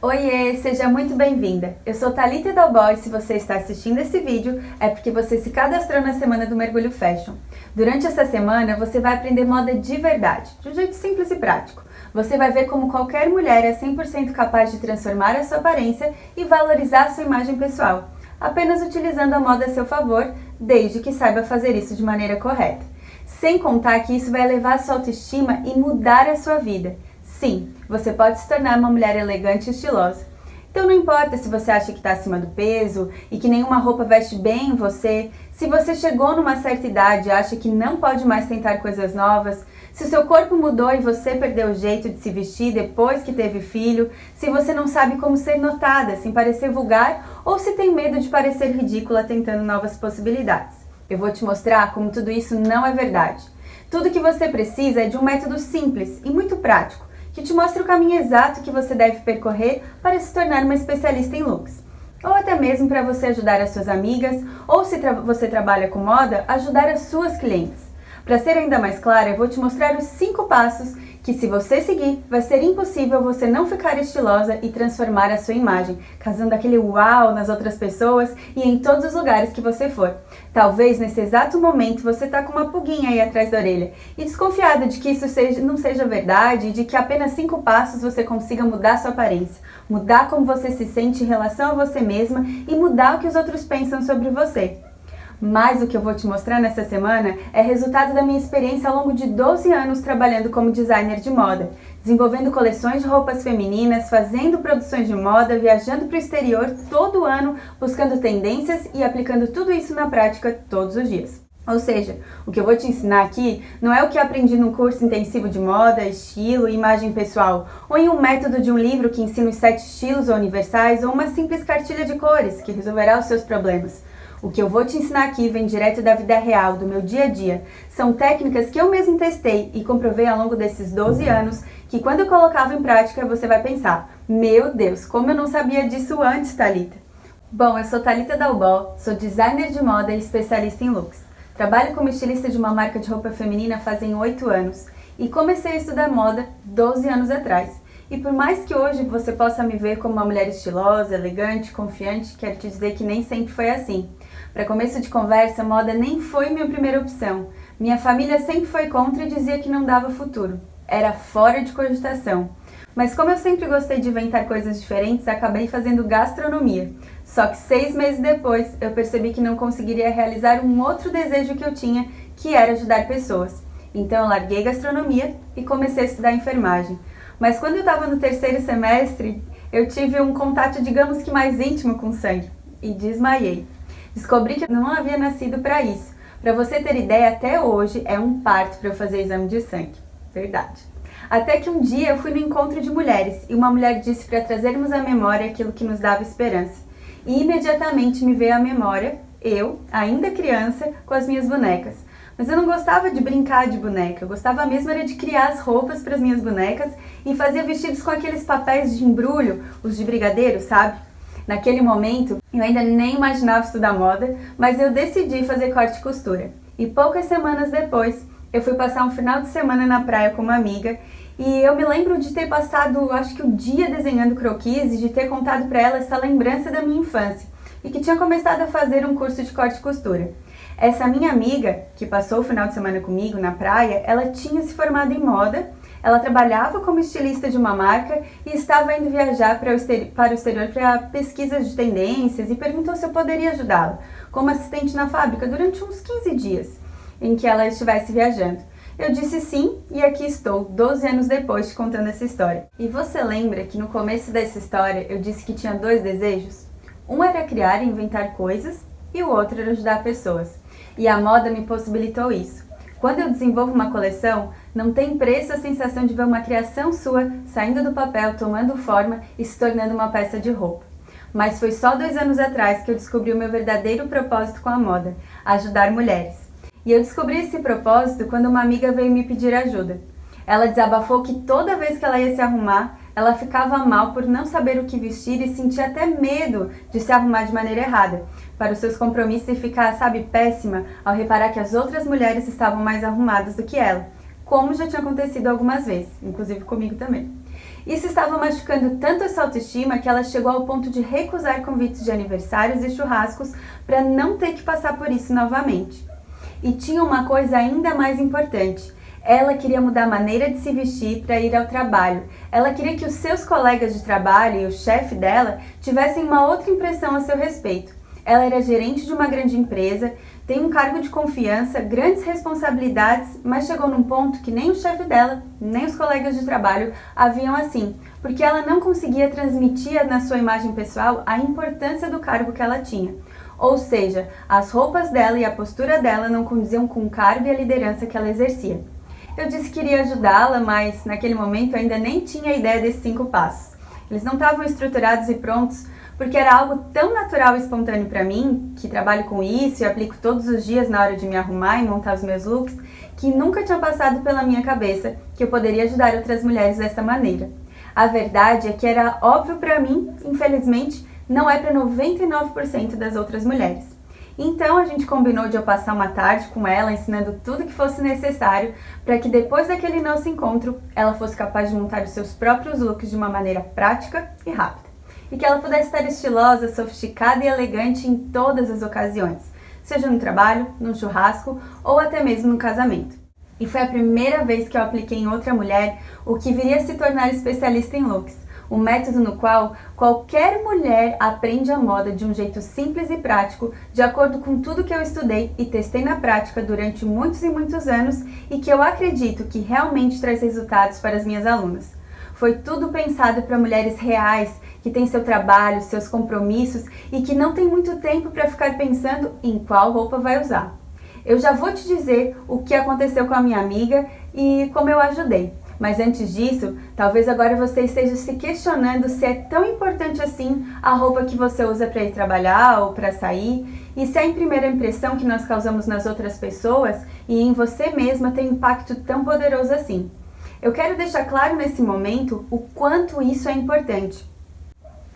Oiê, seja muito bem-vinda! Eu sou Thalita Dalbó e se você está assistindo esse vídeo é porque você se cadastrou na Semana do Mergulho Fashion. Durante essa semana você vai aprender moda de verdade, de um jeito simples e prático. Você vai ver como qualquer mulher é 100% capaz de transformar a sua aparência e valorizar a sua imagem pessoal, apenas utilizando a moda a seu favor, desde que saiba fazer isso de maneira correta. Sem contar que isso vai elevar a sua autoestima e mudar a sua vida. Sim, você pode se tornar uma mulher elegante e estilosa. Então não importa se você acha que está acima do peso e que nenhuma roupa veste bem em você, se você chegou numa certa idade e acha que não pode mais tentar coisas novas, se o seu corpo mudou e você perdeu o jeito de se vestir depois que teve filho, se você não sabe como ser notada sem parecer vulgar ou se tem medo de parecer ridícula tentando novas possibilidades. Eu vou te mostrar como tudo isso não é verdade. Tudo que você precisa é de um método simples e muito prático, que te mostra o caminho exato que você deve percorrer para se tornar uma especialista em looks. Ou até mesmo para você ajudar as suas amigas, ou se você trabalha com moda, ajudar as suas clientes. Para ser ainda mais clara, eu vou te mostrar os 5 passos que, se você seguir, vai ser impossível você não ficar estilosa e transformar a sua imagem, causando aquele uau nas outras pessoas e em todos os lugares que você for. Talvez nesse exato momento você está com uma pulguinha aí atrás da orelha e desconfiada de que isso não seja verdade e de que apenas 5 passos você consiga mudar sua aparência, mudar como você se sente em relação a você mesma e mudar o que os outros pensam sobre você. Mas o que eu vou te mostrar nessa semana é resultado da minha experiência ao longo de 12 anos trabalhando como designer de moda, desenvolvendo coleções de roupas femininas, fazendo produções de moda, viajando para o exterior todo ano, buscando tendências e aplicando tudo isso na prática todos os dias. Ou seja, o que eu vou te ensinar aqui não é o que eu aprendi num curso intensivo de moda, estilo e imagem pessoal, ou em um método de um livro que ensina os 7 estilos universais, ou uma simples cartilha de cores que resolverá os seus problemas. O que eu vou te ensinar aqui vem direto da vida real, do meu dia a dia. São técnicas que eu mesma testei e comprovei ao longo desses 12 anos que quando eu colocava em prática você vai pensar: meu Deus, como eu não sabia disso antes, Thalita? Bom, eu sou Thalita Dalbó, sou designer de moda e especialista em looks. Trabalho como estilista de uma marca de roupa feminina fazem 8 anos e comecei a estudar moda 12 anos atrás. E por mais que hoje você possa me ver como uma mulher estilosa, elegante, confiante, quero te dizer que nem sempre foi assim. Para começo de conversa, moda nem foi minha primeira opção. Minha família sempre foi contra e dizia que não dava futuro. Era fora de cogitação. Mas como eu sempre gostei de inventar coisas diferentes, acabei fazendo gastronomia. Só que 6 meses depois, eu percebi que não conseguiria realizar um outro desejo que eu tinha, que era ajudar pessoas. Então eu larguei gastronomia e comecei a estudar enfermagem. Mas quando eu estava no 3º semestre, eu tive um contato, digamos que mais íntimo com sangue. E desmaiei. Descobri que eu não havia nascido para isso. Para você ter ideia, até hoje é um parto para eu fazer exame de sangue. Verdade. Até que um dia eu fui no encontro de mulheres e uma mulher disse para trazermos à memória aquilo que nos dava esperança. E imediatamente me veio à memória, eu, ainda criança, com as minhas bonecas. Mas eu não gostava de brincar de boneca, eu gostava mesmo era de criar as roupas para as minhas bonecas e fazia vestidos com aqueles papéis de embrulho, os de brigadeiro, sabe? Naquele momento, eu ainda nem imaginava estudar moda, mas eu decidi fazer corte e costura. E poucas semanas depois, eu fui passar um final de semana na praia com uma amiga e eu me lembro de ter passado, acho que o dia desenhando croquis e de ter contado para ela essa lembrança da minha infância e que tinha começado a fazer um curso de corte e costura. Essa minha amiga, que passou o final de semana comigo na praia, ela tinha se formado em moda. Ela trabalhava como estilista de uma marca e estava indo viajar para o exterior para pesquisas de tendências e perguntou se eu poderia ajudá-la como assistente na fábrica durante uns 15 dias em que ela estivesse viajando. Eu disse sim e aqui estou, 12 anos depois, te contando essa história. E você lembra que no começo dessa história eu disse que tinha 2 desejos? Um era criar e inventar coisas e o outro era ajudar pessoas. E a moda me possibilitou isso. Quando eu desenvolvo uma coleção, não tem preço a sensação de ver uma criação sua saindo do papel, tomando forma e se tornando uma peça de roupa. Mas foi só 2 anos atrás que eu descobri o meu verdadeiro propósito com a moda, ajudar mulheres. E eu descobri esse propósito quando uma amiga veio me pedir ajuda. Ela desabafou que toda vez que ela ia se arrumar, ela ficava mal por não saber o que vestir e sentia até medo de se arrumar de maneira errada, para os seus compromissos e ficar, péssima ao reparar que as outras mulheres estavam mais arrumadas do que ela, como já tinha acontecido algumas vezes, inclusive comigo também. Isso estava machucando tanto a sua autoestima que ela chegou ao ponto de recusar convites de aniversários e churrascos para não ter que passar por isso novamente. E tinha uma coisa ainda mais importante. Ela queria mudar a maneira de se vestir para ir ao trabalho. Ela queria que os seus colegas de trabalho e o chefe dela tivessem uma outra impressão a seu respeito. Ela era gerente de uma grande empresa, tem um cargo de confiança, grandes responsabilidades, mas chegou num ponto que nem o chefe dela, nem os colegas de trabalho a viam assim, porque ela não conseguia transmitir na sua imagem pessoal a importância do cargo que ela tinha. Ou seja, as roupas dela e a postura dela não condiziam com o cargo e a liderança que ela exercia. Eu disse que iria ajudá-la, mas naquele momento eu ainda nem tinha ideia desses 5 passos. Eles não estavam estruturados e prontos, porque era algo tão natural e espontâneo para mim, que trabalho com isso e aplico todos os dias na hora de me arrumar e montar os meus looks, que nunca tinha passado pela minha cabeça que eu poderia ajudar outras mulheres dessa maneira. A verdade é que era óbvio para mim, infelizmente, não é para 99% das outras mulheres. Então a gente combinou de eu passar uma tarde com ela ensinando tudo que fosse necessário para que depois daquele nosso encontro ela fosse capaz de montar os seus próprios looks de uma maneira prática e rápida. E que ela pudesse estar estilosa, sofisticada e elegante em todas as ocasiões, seja no trabalho, no churrasco ou até mesmo no casamento. E foi a primeira vez que eu apliquei em outra mulher o que viria a se tornar especialista em looks. Um método no qual qualquer mulher aprende a moda de um jeito simples e prático, de acordo com tudo que eu estudei e testei na prática durante muitos e muitos anos e que eu acredito que realmente traz resultados para as minhas alunas. Foi tudo pensado para mulheres reais, que têm seu trabalho, seus compromissos e que não tem muito tempo para ficar pensando em qual roupa vai usar. Eu já vou te dizer o que aconteceu com a minha amiga e como eu ajudei. Mas antes disso, talvez agora você esteja se questionando se é tão importante assim a roupa que você usa para ir trabalhar ou para sair, e se a primeira impressão que nós causamos nas outras pessoas e em você mesma tem um impacto tão poderoso assim. Eu quero deixar claro nesse momento o quanto isso é importante.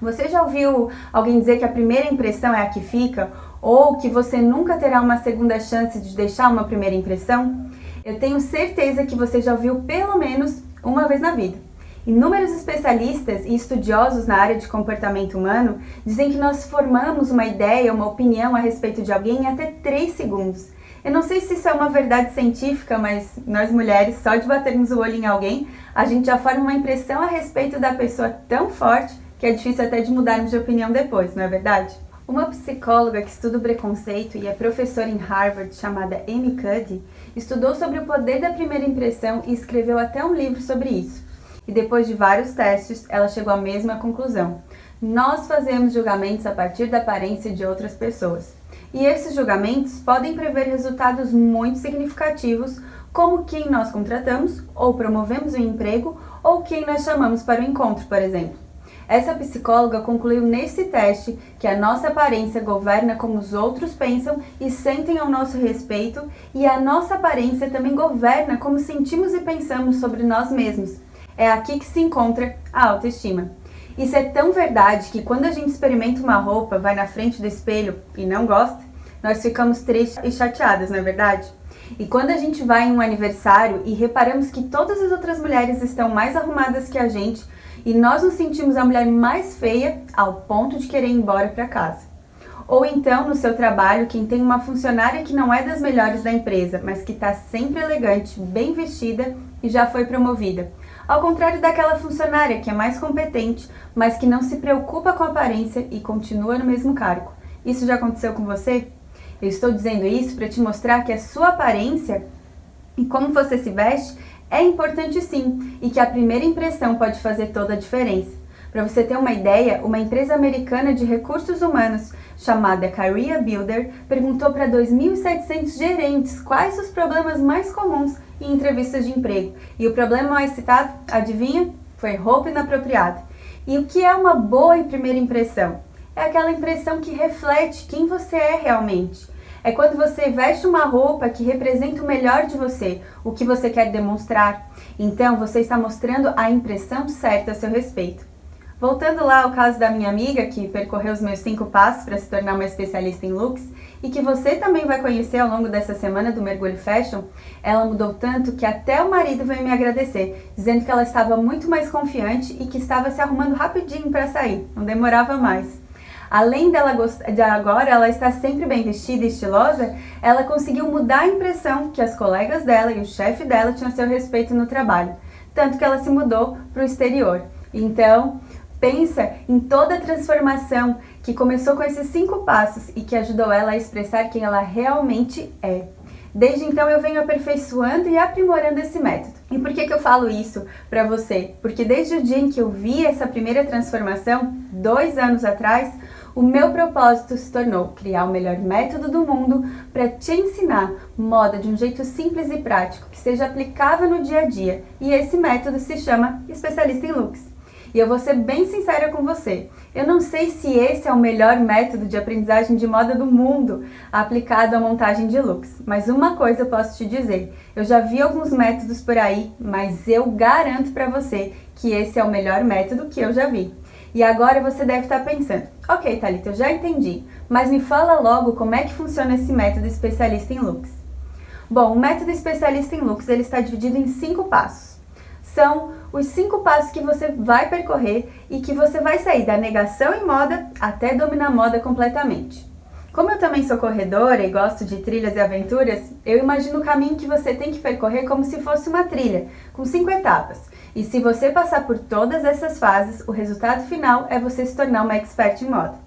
Você já ouviu alguém dizer que a primeira impressão é a que fica, ou que você nunca terá uma segunda chance de deixar uma primeira impressão? Eu tenho certeza que você já ouviu pelo menos uma vez na vida. Inúmeros especialistas e estudiosos na área de comportamento humano dizem que nós formamos uma ideia, uma opinião a respeito de alguém em até 3 segundos. Eu não sei se isso é uma verdade científica, mas nós mulheres, só de batermos o olho em alguém, a gente já forma uma impressão a respeito da pessoa tão forte que é difícil até de mudarmos de opinião depois, não é verdade? Uma psicóloga que estuda o preconceito e é professora em Harvard, chamada Amy Cuddy, estudou sobre o poder da primeira impressão e escreveu até um livro sobre isso. E depois de vários testes, ela chegou à mesma conclusão. Nós fazemos julgamentos a partir da aparência de outras pessoas. E esses julgamentos podem prever resultados muito significativos, como quem nós contratamos ou promovemos um emprego ou quem nós chamamos para o encontro, por exemplo. Essa psicóloga concluiu nesse teste que a nossa aparência governa como os outros pensam e sentem ao nosso respeito, e a nossa aparência também governa como sentimos e pensamos sobre nós mesmos. É aqui que se encontra a autoestima. Isso é tão verdade que quando a gente experimenta uma roupa, vai na frente do espelho e não gosta, nós ficamos tristes e chateadas, não é verdade? E quando a gente vai em um aniversário e reparamos que todas as outras mulheres estão mais arrumadas que a gente, e nós nos sentimos a mulher mais feia ao ponto de querer ir embora para casa. Ou então, no seu trabalho, quem tem uma funcionária que não é das melhores da empresa, mas que está sempre elegante, bem vestida e já foi promovida. Ao contrário daquela funcionária que é mais competente, mas que não se preocupa com a aparência e continua no mesmo cargo. Isso já aconteceu com você? Eu estou dizendo isso para te mostrar que a sua aparência e como você se veste é importante sim, e que a primeira impressão pode fazer toda a diferença. Para você ter uma ideia, uma empresa americana de recursos humanos chamada Career Builder perguntou para 2.700 gerentes quais os problemas mais comuns em entrevistas de emprego. E o problema mais citado, adivinha? Foi roupa inapropriada. E o que é uma boa primeira impressão? É aquela impressão que reflete quem você é realmente. É quando você veste uma roupa que representa o melhor de você, o que você quer demonstrar. Então, você está mostrando a impressão certa a seu respeito. Voltando lá ao caso da minha amiga que percorreu os meus 5 passos para se tornar uma especialista em looks e que você também vai conhecer ao longo dessa semana do Mergulho Fashion, ela mudou tanto que até o marido veio me agradecer, dizendo que ela estava muito mais confiante e que estava se arrumando rapidinho para sair, não demorava mais. Além dela de agora ela estar sempre bem vestida e estilosa, ela conseguiu mudar a impressão que as colegas dela e o chefe dela tinham a seu respeito no trabalho, tanto que ela se mudou para o exterior. Então, pensa em toda a transformação que começou com esses 5 passos e que ajudou ela a expressar quem ela realmente é. Desde então eu venho aperfeiçoando e aprimorando esse método. E por que eu falo isso para você? Porque desde o dia em que eu vi essa primeira transformação, 2 anos atrás, o meu propósito se tornou criar o melhor método do mundo para te ensinar moda de um jeito simples e prático, que seja aplicável no dia a dia. E esse método se chama Especialista em Looks. E eu vou ser bem sincera com você, eu não sei se esse é o melhor método de aprendizagem de moda do mundo aplicado à montagem de looks, mas uma coisa eu posso te dizer, eu já vi alguns métodos por aí, mas eu garanto para você que esse é o melhor método que eu já vi. E agora você deve estar pensando, ok Thalita, eu já entendi, mas me fala logo como é que funciona esse método especialista em looks. Bom, o método especialista em looks ele está dividido em 5 passos. São os 5 passos que você vai percorrer e que você vai sair da negação em moda até dominar a moda completamente. Como eu também sou corredora e gosto de trilhas e aventuras, eu imagino o caminho que você tem que percorrer como se fosse uma trilha, com 5 etapas. E se você passar por todas essas fases, o resultado final é você se tornar uma expert em moda.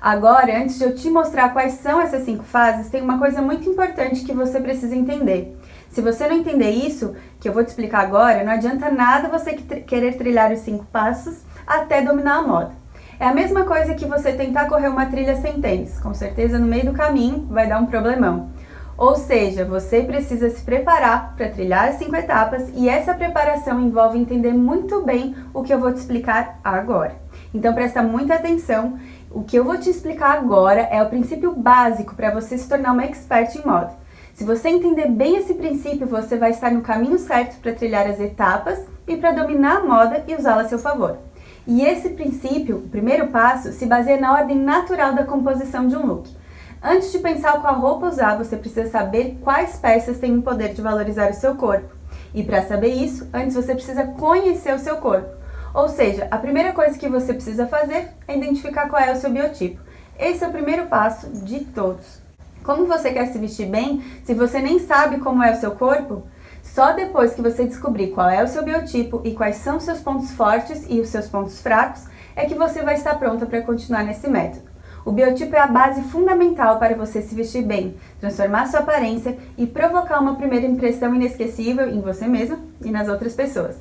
Agora, antes de eu te mostrar quais são essas 5 fases, tem uma coisa muito importante que você precisa entender. Se você não entender isso, que eu vou te explicar agora, não adianta nada você querer trilhar os 5 passos até dominar a moda. É a mesma coisa que você tentar correr uma trilha sem tênis. Com certeza no meio do caminho vai dar um problemão. Ou seja, você precisa se preparar para trilhar as 5 etapas e essa preparação envolve entender muito bem o que eu vou te explicar agora. Então presta muita atenção, o que eu vou te explicar agora é o princípio básico para você se tornar uma expert em moda. Se você entender bem esse princípio, você vai estar no caminho certo para trilhar as etapas e para dominar a moda e usá-la a seu favor. E esse princípio, o primeiro passo, se baseia na ordem natural da composição de um look. Antes de pensar qual roupa usar, você precisa saber quais peças têm o poder de valorizar o seu corpo. E para saber isso, antes você precisa conhecer o seu corpo. Ou seja, a primeira coisa que você precisa fazer é identificar qual é o seu biotipo. Esse é o primeiro passo de todos. Como você quer se vestir bem se você nem sabe como é o seu corpo? Só depois que você descobrir qual é o seu biotipo e quais são os seus pontos fortes e os seus pontos fracos, é que você vai estar pronta para continuar nesse método. O biotipo é a base fundamental para você se vestir bem, transformar sua aparência e provocar uma primeira impressão inesquecível em você mesma e nas outras pessoas.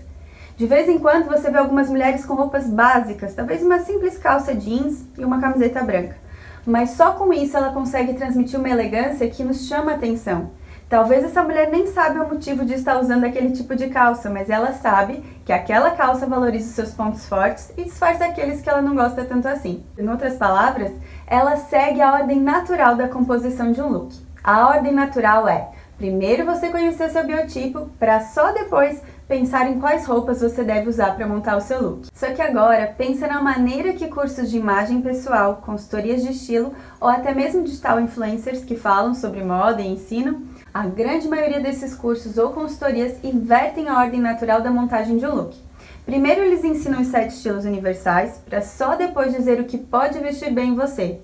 De vez em quando você vê algumas mulheres com roupas básicas, talvez uma simples calça jeans e uma camiseta branca. Mas só com isso ela consegue transmitir uma elegância que nos chama a atenção. Talvez essa mulher nem saiba o motivo de estar usando aquele tipo de calça, mas ela sabe que aquela calça valoriza os seus pontos fortes e disfarça aqueles que ela não gosta tanto assim. Em outras palavras, ela segue a ordem natural da composição de um look. A ordem natural é, primeiro você conhecer o seu biotipo, para só depois pensar em quais roupas você deve usar para montar o seu look. Só que agora, pensa na maneira que cursos de imagem pessoal, consultorias de estilo ou até mesmo digital influencers que falam sobre moda e ensino, a grande maioria desses cursos ou consultorias invertem a ordem natural da montagem de um look. Primeiro eles ensinam os 7 estilos universais, para só depois dizer o que pode vestir bem em você.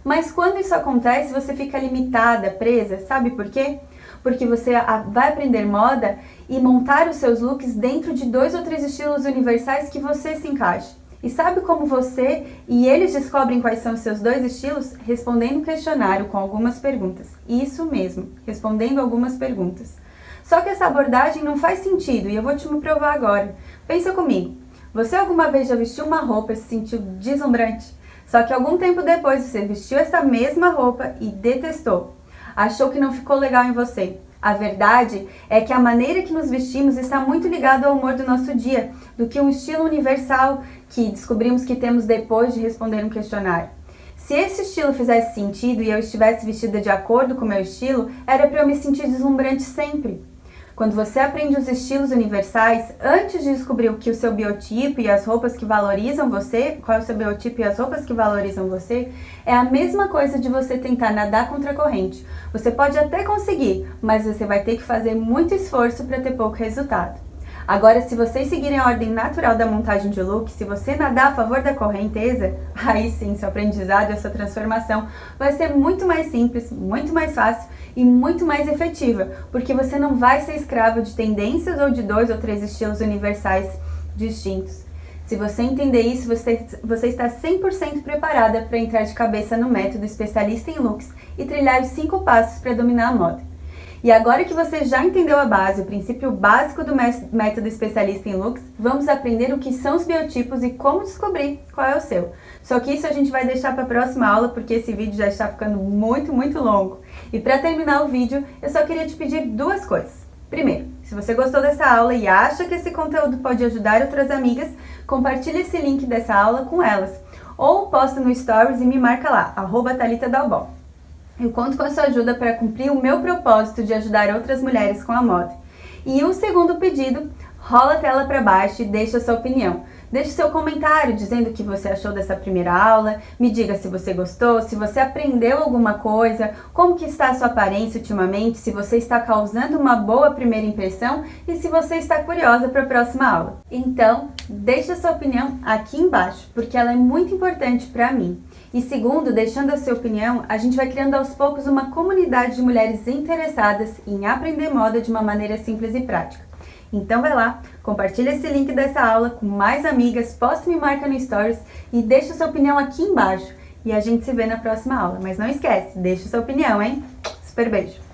Mas quando isso acontece, você fica limitada, presa, sabe por quê? Porque você vai aprender moda e montar os seus looks dentro de 2 ou 3 estilos universais que você se encaixe. E sabe como você e eles descobrem quais são os seus 2 estilos? Respondendo um questionário com algumas perguntas. Isso mesmo, respondendo algumas perguntas. Só que essa abordagem não faz sentido e eu vou te provar agora. Pensa comigo, você alguma vez já vestiu uma roupa e se sentiu deslumbrante? Só que algum tempo depois você vestiu essa mesma roupa e detestou. Achou que não ficou legal em você. A verdade é que a maneira que nos vestimos está muito ligada ao humor do nosso dia, do que um estilo universal que descobrimos que temos depois de responder um questionário. Se esse estilo fizesse sentido e eu estivesse vestida de acordo com o meu estilo, era para eu me sentir deslumbrante sempre. Quando você aprende os estilos universais, antes de descobrir o que o seu biotipo e as roupas que valorizam você, qual é o seu biotipo e as roupas que valorizam você, é a mesma coisa de você tentar nadar contra a corrente. Você pode até conseguir, mas você vai ter que fazer muito esforço para ter pouco resultado. Agora, se vocês seguirem a ordem natural da montagem de look, se você nadar a favor da correnteza, aí sim, seu aprendizado e a sua transformação vai ser muito mais simples, muito mais fácil e muito mais efetiva, porque você não vai ser escravo de tendências ou de 2 ou 3 estilos universais distintos. Se você entender isso, você está 100% preparada para entrar de cabeça no método especialista em looks e trilhar os 5 passos para dominar a moda. E agora que você já entendeu a base, o princípio básico do método especialista em looks, vamos aprender o que são os biotipos e como descobrir qual é o seu. Só que isso a gente vai deixar para a próxima aula, porque esse vídeo já está ficando muito longo. E para terminar o vídeo, eu só queria te pedir 2 coisas. Primeiro, se você gostou dessa aula e acha que esse conteúdo pode ajudar outras amigas, compartilhe esse link dessa aula com elas. Ou posta no Stories e me marca lá, @ThalitaDalbon. Eu conto com a sua ajuda para cumprir o meu propósito de ajudar outras mulheres com a moda. E o segundo pedido, rola a tela para baixo e deixa a sua opinião. Deixe seu comentário dizendo o que você achou dessa primeira aula, me diga se você gostou, se você aprendeu alguma coisa, como que está a sua aparência ultimamente, se você está causando uma boa primeira impressão e se você está curiosa para a próxima aula. Então, deixe a sua opinião aqui embaixo, porque ela é muito importante para mim. E segundo, deixando a sua opinião, a gente vai criando aos poucos uma comunidade de mulheres interessadas em aprender moda de uma maneira simples e prática. Então vai lá, compartilha esse link dessa aula com mais amigas, posta e me marca no Stories e deixa sua opinião aqui embaixo. E a gente se vê na próxima aula. Mas não esquece, deixa sua opinião, hein? Super beijo!